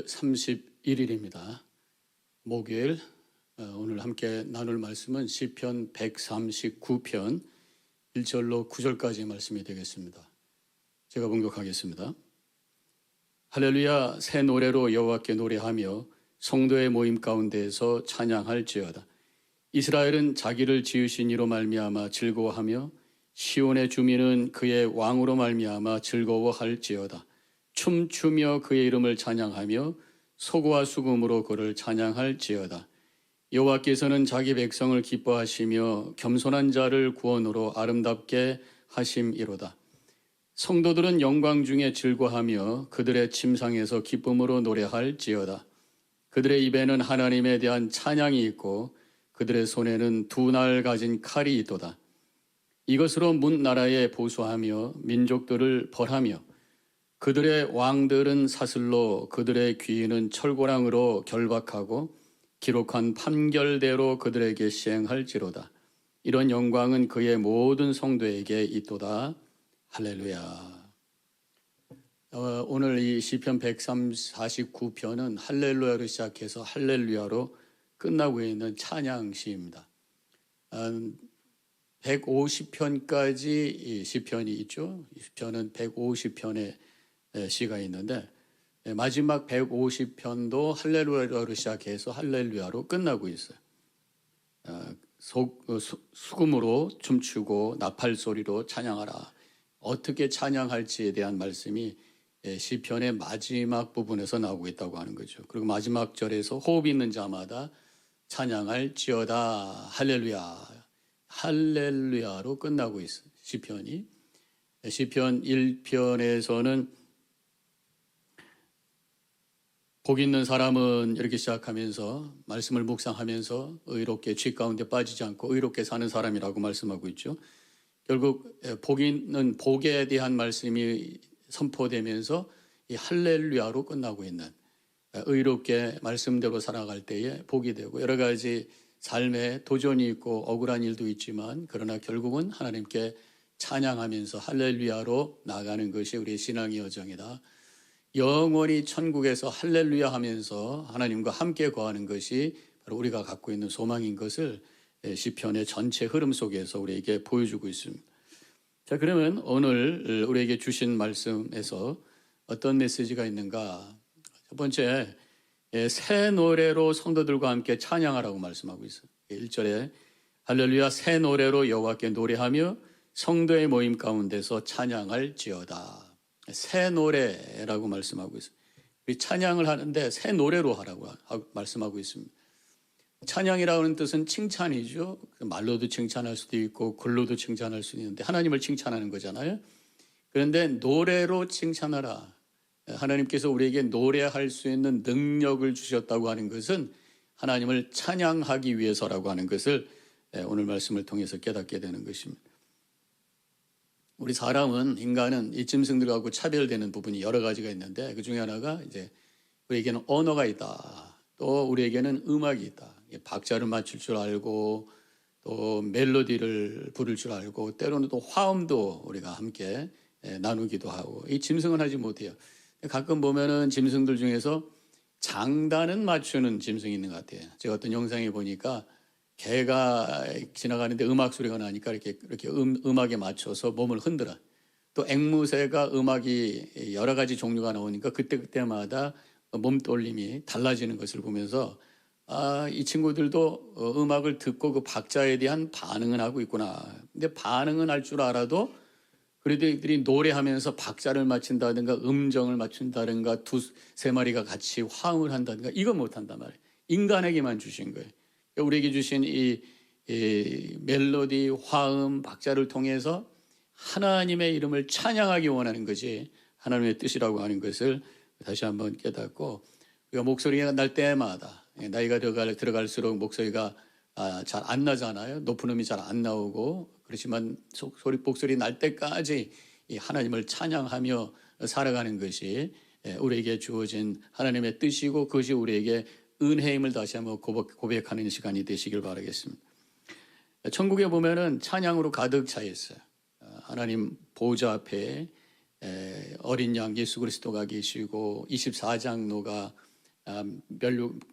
31일입니다. 목요일. 오늘 함께 나눌 말씀은 시편 139편 1절로 9절까지의 말씀이 되겠습니다. 제가 봉독하겠습니다. 할렐루야. 새 노래로 여호와께 노래하며 성도의 모임 가운데에서 찬양할지어다. 이스라엘은 자기를 지으신 이로 말미암아 즐거워하며 시온의 주민은 그의 왕으로 말미암아 즐거워할지어다. 춤추며 그의 이름을 찬양하며 소고와 수금으로 그를 찬양할지어다. 여호와께서는 자기 백성을 기뻐하시며 겸손한 자를 구원으로 아름답게 하심이로다. 성도들은 영광 중에 즐거워하며 그들의 침상에서 기쁨으로 노래할지어다. 그들의 입에는 하나님에 대한 찬양이 있고 그들의 손에는 두 날 가진 칼이 있도다. 이것으로 문 나라에 보수하며 민족들을 벌하며 그들의 왕들은 사슬로 그들의 귀인은 철고랑으로 결박하고 기록한 판결대로 그들에게 시행할지로다. 이런 영광은 그의 모든 성도에게 있도다. 할렐루야. 오늘 이 시편 149편은 할렐루야로 시작해서 할렐루야로 끝나고 있는 찬양 시입니다. 150편까지 시편이 있죠. 시편은 150편의 시가 있는데 마지막 150편도 할렐루야로 시작해서 할렐루야로 끝나고 있어요. 수금으로 춤추고 나팔 소리로 찬양하라. 어떻게 찬양할지에 대한 말씀이 시편의 마지막 부분에서 나오고 있다고 하는 거죠. 그리고 마지막 절에서 호흡 있는 자마다 찬양할지어다. 할렐루야. 할렐루야로 끝나고 있어요. 시편이. 시편 1편에서는 복 있는 사람은 이렇게 시작하면서 말씀을 묵상하면서 의롭게 죄 가운데 빠지지 않고 의롭게 사는 사람이라고 말씀하고 있죠. 결국 복 있는 복에 대한 말씀이 선포되면서 이 할렐루야로 끝나고 있는 의롭게 말씀대로 살아갈 때에 복이 되고 여러 가지 삶에 도전이 있고 억울한 일도 있지만 그러나 결국은 하나님께 찬양하면서 할렐루야로 나가는 것이 우리의 신앙의 여정이다. 영원히 천국에서 할렐루야 하면서 하나님과 함께 거하는 것이 바로 우리가 갖고 있는 소망인 것을 시편의 전체 흐름 속에서 우리에게 보여주고 있습니다. 자, 그러면 오늘 우리에게 주신 말씀에서 어떤 메시지가 있는가? 첫 번째, 새 노래로 성도들과 함께 찬양하라고 말씀하고 있어요. 1절에 할렐루야 새 노래로 여호와께 노래하며 성도의 모임 가운데서 찬양할지어다. 새 노래라고 말씀하고 있어요. 우리 찬양을 하는데 새 노래로 하라고 말씀하고 있습니다. 찬양이라는 뜻은 칭찬이죠. 말로도 칭찬할 수도 있고 글로도 칭찬할 수도 있는데 하나님을 칭찬하는 거잖아요. 그런데 노래로 칭찬하라. 하나님께서 우리에게 노래할 수 있는 능력을 주셨다고 하는 것은 하나님을 찬양하기 위해서라고 하는 것을 오늘 말씀을 통해서 깨닫게 되는 것입니다. 우리 인간은 이 짐승들하고 차별되는 부분이 여러 가지가 있는데 그 중에 하나가 이제 우리에게는 언어가 있다. 또 우리에게는 음악이 있다. 박자를 맞출 줄 알고 또 멜로디를 부를 줄 알고 때로는 또 화음도 우리가 함께 나누기도 하고 이 짐승은 하지 못해요. 가끔 보면은 짐승들 중에서 장단은 맞추는 짐승이 있는 것 같아요. 제가 어떤 영상에 보니까 개가 지나가는데 음악 소리가 나니까 이렇게 음악에 맞춰서 몸을 흔들어. 또 앵무새가 음악이 여러 가지 종류가 나오니까 그때마다 몸떨림이 달라지는 것을 보면서 이 친구들도 음악을 듣고 그 박자에 대한 반응은 하고 있구나. 근데 반응은 할 줄 알아도 그래도 이들이 노래하면서 박자를 맞춘다든가 음정을 맞춘다든가 두세 마리가 같이 화음을 한다든가 이거 못한단 말이에요. 인간에게만 주신 거예요. 우리에게 주신 이 멜로디, 화음, 박자를 통해서 하나님의 이름을 찬양하기 원하는 것이 하나님의 뜻이라고 하는 것을 다시 한번 깨닫고 우리가 목소리가 날 때마다 나이가 들어갈수록 목소리가 잘 안 나잖아요. 높은 음이 잘 안 나오고 그렇지만 목소리 날 때까지 이 하나님을 찬양하며 살아가는 것이 우리에게 주어진 하나님의 뜻이고 그것이 우리에게 은혜임을 다시 한번 고백하는 시간이 되시길 바라겠습니다. 천국에 보면은 찬양으로 가득 차 있어요. 하나님 보좌 앞에 어린 양 예수 그리스도가 계시고 24장로가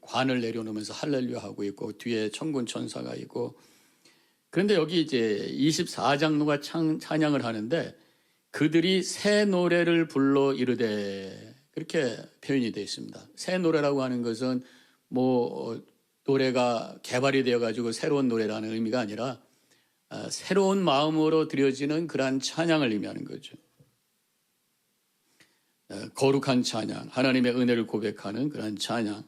관을 내려놓으면서 할렐루야 하고 있고 뒤에 천군 천사가 있고, 그런데 여기 이제 24장로가 찬양을 하는데 그들이 새 노래를 불러 이르되, 그렇게 표현이 되어 있습니다. 새 노래라고 하는 것은 노래가 개발이 되어 가지고 새로운 노래라는 의미가 아니라 새로운 마음으로 드려지는 그러한 찬양을 의미하는 거죠. 거룩한 찬양, 하나님의 은혜를 고백하는 그러한 찬양,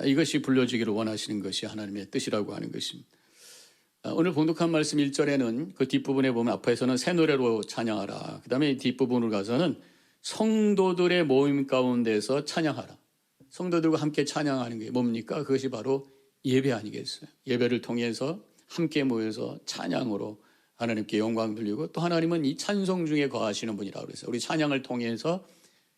이것이 불려지기를 원하시는 것이 하나님의 뜻이라고 하는 것입니다. 오늘 봉독한 말씀 1절에는 그 뒷부분에 보면 앞에서는 새 노래로 찬양하라, 그 다음에 뒷부분으로 가서는 성도들의 모임 가운데서 찬양하라. 성도들과 함께 찬양하는 게 뭡니까? 그것이 바로 예배 아니겠어요? 예배를 통해서 함께 모여서 찬양으로 하나님께 영광 돌리고, 또 하나님은 이 찬송 중에 거하시는 분이라고 그랬어요. 우리 찬양을 통해서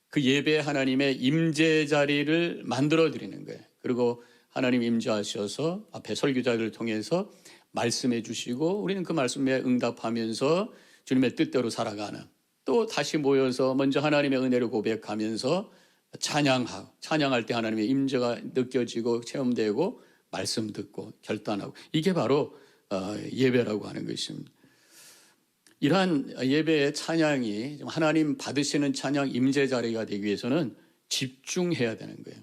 그 예배 하나님의 임재 자리를 만들어 드리는 거예요. 그리고 하나님 임재하셔서 앞에 설교자들을 통해서 말씀해 주시고 우리는 그 말씀에 응답하면서 주님의 뜻대로 살아가는, 또 다시 모여서 먼저 하나님의 은혜를 고백하면서 찬양할 때 하나님의 임재가 느껴지고 체험되고 말씀 듣고 결단하고, 이게 바로 예배라고 하는 것입니다. 이러한 예배의 찬양이 하나님 받으시는 찬양 임재 자리가 되기 위해서는 집중해야 되는 거예요.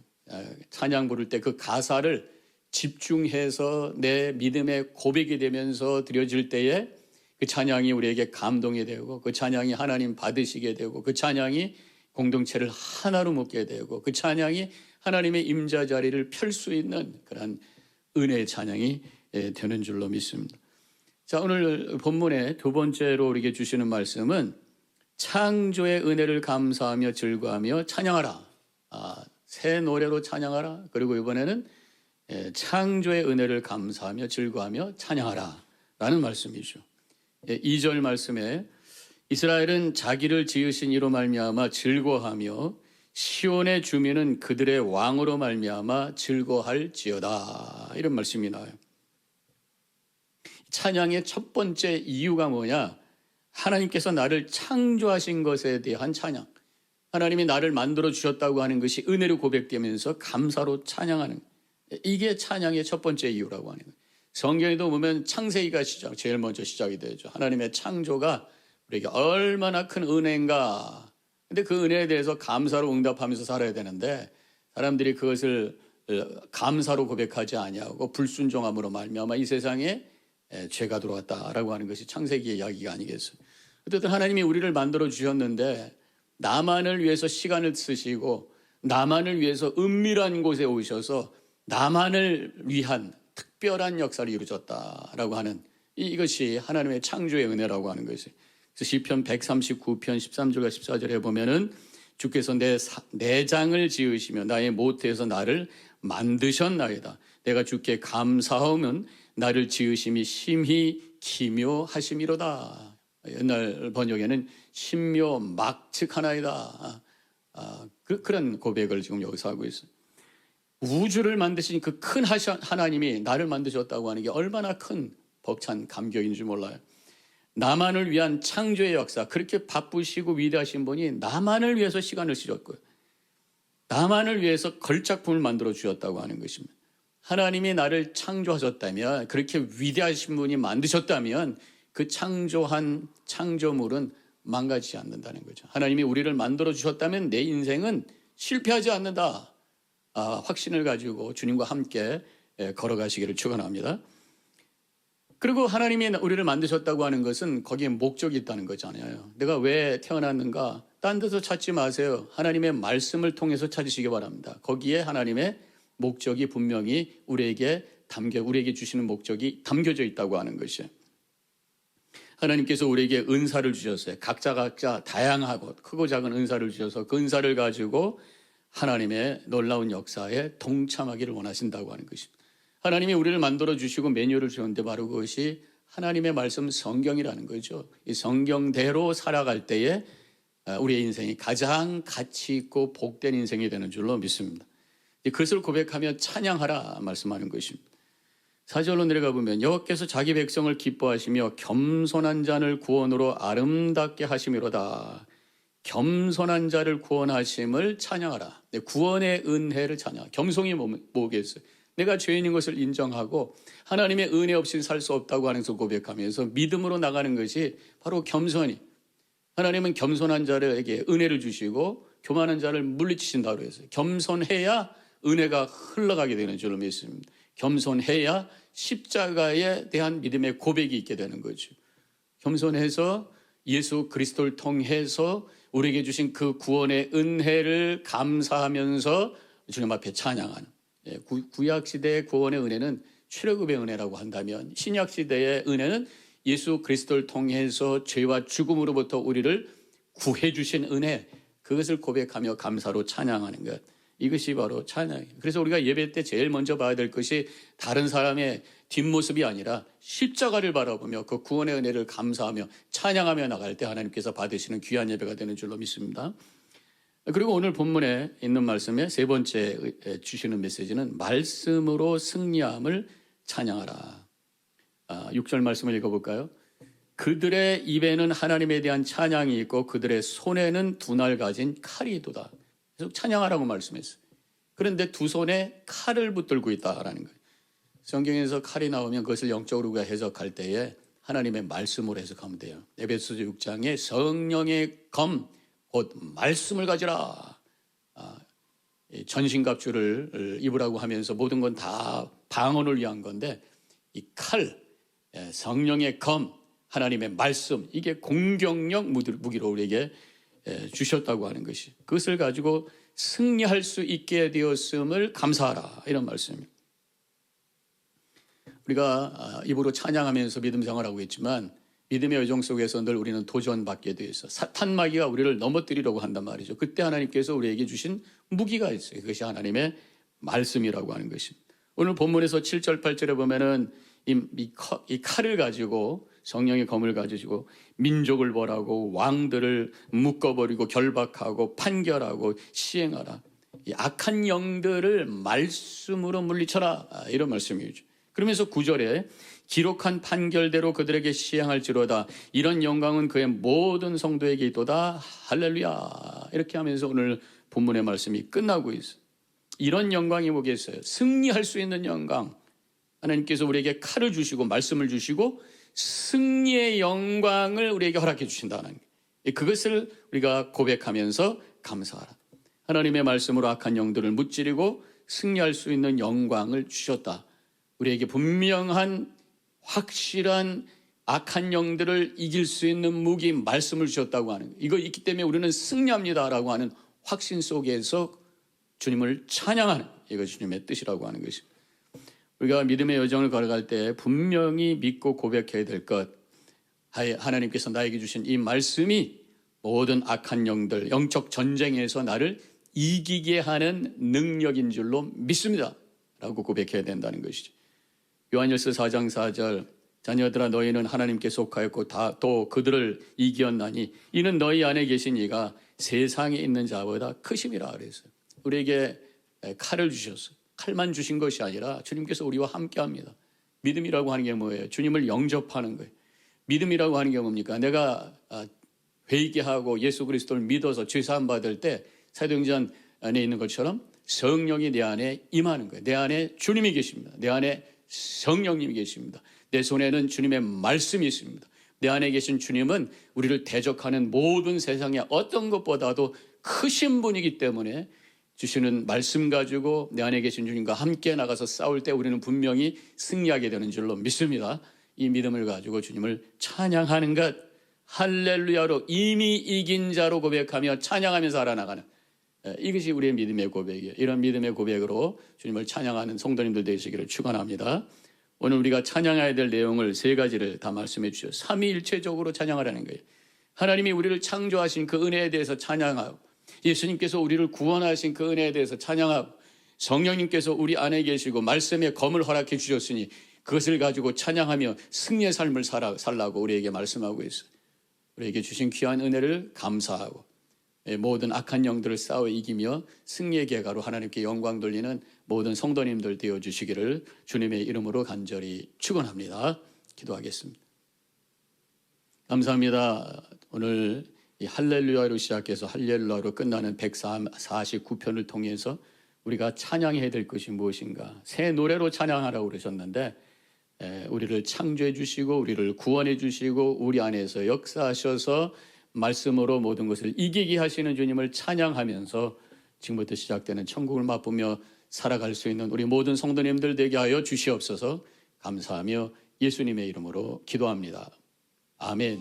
찬양 부를 때 그 가사를 집중해서 내 믿음의 고백이 되면서 드려질 때에 그 찬양이 우리에게 감동이 되고, 그 찬양이 하나님 받으시게 되고, 그 찬양이 공동체를 하나로 묶게 되고, 그 찬양이 하나님의 임자 자리를 펼 수 있는 그런 은혜의 찬양이 되는 줄로 믿습니다. 자, 오늘 본문의 두 번째로 우리에게 주시는 말씀은 창조의 은혜를 감사하며 즐거워하며 찬양하라. 새 노래로 찬양하라. 그리고 이번에는 창조의 은혜를 감사하며 즐거워하며 찬양하라 라는 말씀이죠. 2절 말씀에 이스라엘은 자기를 지으신 이로 말미암아 즐거워하며 시온의 주민은 그들의 왕으로 말미암아 즐거워할지어다, 이런 말씀이 나와요. 찬양의 첫 번째 이유가 뭐냐? 하나님께서 나를 창조하신 것에 대한 찬양, 하나님이 나를 만들어 주셨다고 하는 것이 은혜로 고백되면서 감사로 찬양하는, 이게 찬양의 첫 번째 이유라고 하는 거예요. 성경에도 보면 창세기가 제일 먼저 시작이 되죠. 하나님의 창조가 우리에게 얼마나 큰 은혜인가. 근데 그 은혜에 대해서 감사로 응답하면서 살아야 되는데 사람들이 그것을 감사로 고백하지 아니하고 불순종함으로 말미암아 이 세상에 죄가 들어왔다라고 하는 것이 창세기의 이야기가 아니겠어요. 어쨌든 하나님이 우리를 만들어 주셨는데 나만을 위해서 시간을 쓰시고 나만을 위해서 은밀한 곳에 오셔서 나만을 위한 특별한 역사를 이루셨다라고 하는 이것이 하나님의 창조의 은혜라고 하는 것이에요. 그래서 시편 139편 13절과 14절에 보면은 주께서 내 내장을 지으시며 나의 모태에서 나를 만드셨나이다. 내가 주께 감사하면 나를 지으심이 심히 기묘하심이로다. 옛날 번역에는 신묘 막측하나이다. 그런 고백을 지금 여기서 하고 있어요. 우주를 만드신 그 큰 하나님이 나를 만드셨다고 하는 게 얼마나 큰 벅찬 감격인지 몰라요. 나만을 위한 창조의 역사, 그렇게 바쁘시고 위대하신 분이 나만을 위해서 시간을 쓰셨고요. 나만을 위해서 걸작품을 만들어 주셨다고 하는 것입니다. 하나님이 나를 창조하셨다면, 그렇게 위대하신 분이 만드셨다면 그 창조한 창조물은 망가지지 않는다는 거죠. 하나님이 우리를 만들어 주셨다면 내 인생은 실패하지 않는다. 확신을 가지고 주님과 함께 걸어가시기를 축원합니다. 그리고 하나님이 우리를 만드셨다고 하는 것은 거기에 목적이 있다는 거잖아요. 내가 왜 태어났는가? 딴 데서 찾지 마세요. 하나님의 말씀을 통해서 찾으시기 바랍니다. 거기에 하나님의 목적이 분명히 우리에게 주시는 목적이 담겨져 있다고 하는 것이에요. 하나님께서 우리에게 은사를 주셨어요. 각자 다양하고 크고 작은 은사를 주셔서 그 은사를 가지고 하나님의 놀라운 역사에 동참하기를 원하신다고 하는 것입니다. 하나님이 우리를 만들어 주시고 매뉴얼을 주셨는데 바로 그것이 하나님의 말씀 성경이라는 거죠. 이 성경대로 살아갈 때에 우리의 인생이 가장 가치 있고 복된 인생이 되는 줄로 믿습니다. 그것을 고백하며 찬양하라 말씀하는 것입니다. 4절로 내려가 보면 여호와께서 자기 백성을 기뻐하시며 겸손한 자를 구원으로 아름답게 하심이로다. 겸손한 자를 구원하심을 찬양하라. 구원의 은혜를 찬양. 겸손이 뭐겠어요? 내가 죄인인 것을 인정하고 하나님의 은혜 없이 살 수 없다고 하는 것을 고백하면서 믿음으로 나가는 것이 바로 겸손이. 하나님은 겸손한 자에게 은혜를 주시고 교만한 자를 물리치신다고 했어요. 겸손해야 은혜가 흘러가게 되는 줄로 믿습니다. 겸손해야 십자가에 대한 믿음의 고백이 있게 되는 거죠. 겸손해서 예수 그리스도를 통해서 우리에게 주신 그 구원의 은혜를 감사하면서 주님 앞에 찬양하는, 구약시대의 구원의 은혜는 출애굽의 은혜라고 한다면 신약시대의 은혜는 예수 그리스도를 통해서 죄와 죽음으로부터 우리를 구해 주신 은혜, 그것을 고백하며 감사로 찬양하는 것, 이것이 바로 찬양이에요. 그래서 우리가 예배 때 제일 먼저 봐야 될 것이 다른 사람의 뒷모습이 아니라 십자가를 바라보며 그 구원의 은혜를 감사하며 찬양하며 나갈 때 하나님께서 받으시는 귀한 예배가 되는 줄로 믿습니다. 그리고 오늘 본문에 있는 말씀의 세 번째 주시는 메시지는 말씀으로 승리함을 찬양하라. 6절 말씀을 읽어볼까요? 그들의 입에는 하나님에 대한 찬양이 있고 그들의 손에는 두 날 가진 칼이 있도다. 계속 찬양하라고 말씀했어요. 그런데 두 손에 칼을 붙들고 있다라는 거예요. 성경에서 칼이 나오면 그것을 영적으로 우리가 해석할 때에 하나님의 말씀으로 해석하면 돼요. 에베소서 6장에 성령의 검, 곧 말씀을 가지라. 전신갑주를 입으라고 하면서 모든 건 다 방언을 위한 건데 이 칼, 성령의 검, 하나님의 말씀, 이게 공격력 무기로 우리에게 주셨다고 하는 것이, 그것을 가지고 승리할 수 있게 되었음을 감사하라, 이런 말씀입니다. 우리가 입으로 찬양하면서 믿음 생활하고 있지만 믿음의 여정 속에서 늘 우리는 도전받게 되어 있어. 사탄 마귀가 우리를 넘어뜨리려고 한단 말이죠. 그때 하나님께서 우리에게 주신 무기가 있어요. 그것이 하나님의 말씀이라고 하는 것입니다. 오늘 본문에서 7절 8절에 보면은 이 칼을 가지고, 성령의 검을 가지고 민족을 벌하고 왕들을 묶어버리고 결박하고 판결하고 시행하라. 이 악한 영들을 말씀으로 물리쳐라, 이런 말씀이죠. 그러면서 9절에 기록한 판결대로 그들에게 시행할지로다. 이런 영광은 그의 모든 성도에게 있도다. 할렐루야. 이렇게 하면서 오늘 본문의 말씀이 끝나고 있어요. 이런 영광이 뭐겠어요? 승리할 수 있는 영광. 하나님께서 우리에게 칼을 주시고 말씀을 주시고 승리의 영광을 우리에게 허락해 주신다는 거예요. 그것을 우리가 고백하면서 감사하라. 하나님의 말씀으로 악한 영들을 무찌르고 승리할 수 있는 영광을 주셨다. 우리에게 분명한 확실한 악한 영들을 이길 수 있는 무기, 말씀을 주셨다고 하는 거예요. 이거 있기 때문에 우리는 승리합니다라고 하는 확신 속에서 주님을 찬양하는, 이것이 주님의 뜻이라고 하는 것입니다. 우리가 믿음의 여정을 걸어갈 때 분명히 믿고 고백해야 될 것, 하나님께서 나에게 주신 이 말씀이 모든 악한 영들, 영적 전쟁에서 나를 이기게 하는 능력인 줄로 믿습니다 라고 고백해야 된다는 것이죠. 요한일서 4장 4절, 자녀들아 너희는 하나님께 속하였고 또 그들을 이기었나니 이는 너희 안에 계신 이가 세상에 있는 자보다 크심이라 그랬어요. 우리에게 칼을 주셨어요. 칼만 주신 것이 아니라 주님께서 우리와 함께합니다. 믿음이라고 하는 게 뭐예요? 주님을 영접하는 거예요. 믿음이라고 하는 게 뭡니까? 내가 회개하고 예수 그리스도를 믿어서 죄사함 받을 때 사도행전 안에 있는 것처럼 성령이 내 안에 임하는 거예요. 내 안에 주님이 계십니다. 내 안에 성령님이 계십니다. 내 손에는 주님의 말씀이 있습니다. 내 안에 계신 주님은 우리를 대적하는 모든 세상의 어떤 것보다도 크신 분이기 때문에 주시는 말씀 가지고 내 안에 계신 주님과 함께 나가서 싸울 때 우리는 분명히 승리하게 되는 줄로 믿습니다. 이 믿음을 가지고 주님을 찬양하는 것, 할렐루야로 이미 이긴 자로 고백하며 찬양하면서 살아나가는, 이것이 우리의 믿음의 고백이에요. 이런 믿음의 고백으로 주님을 찬양하는 성도님들 되시기를 축원합니다. 오늘 우리가 찬양해야 될 내용을 세 가지를 다 말씀해 주셔서 삼위일체적으로 찬양하라는 거예요. 하나님이 우리를 창조하신 그 은혜에 대해서 찬양하고, 예수님께서 우리를 구원하신 그 은혜에 대해서 찬양하고, 성령님께서 우리 안에 계시고 말씀의 검을 허락해 주셨으니 그것을 가지고 찬양하며 승리의 삶을 살라고 우리에게 말씀하고 있어요. 우리에게 주신 귀한 은혜를 감사하고 모든 악한 영들을 싸워 이기며 승리의 계가로 하나님께 영광 돌리는 모든 성도님들 되어주시기를 주님의 이름으로 간절히 축원합니다. 기도하겠습니다. 감사합니다. 오늘 이 할렐루야로 시작해서 할렐루야로 끝나는 149편을 통해서 우리가 찬양해야 될 것이 무엇인가? 새 노래로 찬양하라고 그러셨는데 우리를 창조해 주시고 우리를 구원해 주시고 우리 안에서 역사하셔서 말씀으로 모든 것을 이기게 하시는 주님을 찬양하면서 지금부터 시작되는 천국을 맛보며 살아갈 수 있는 우리 모든 성도님들 되게 하여 주시옵소서. 감사하며 예수님의 이름으로 기도합니다. 아멘.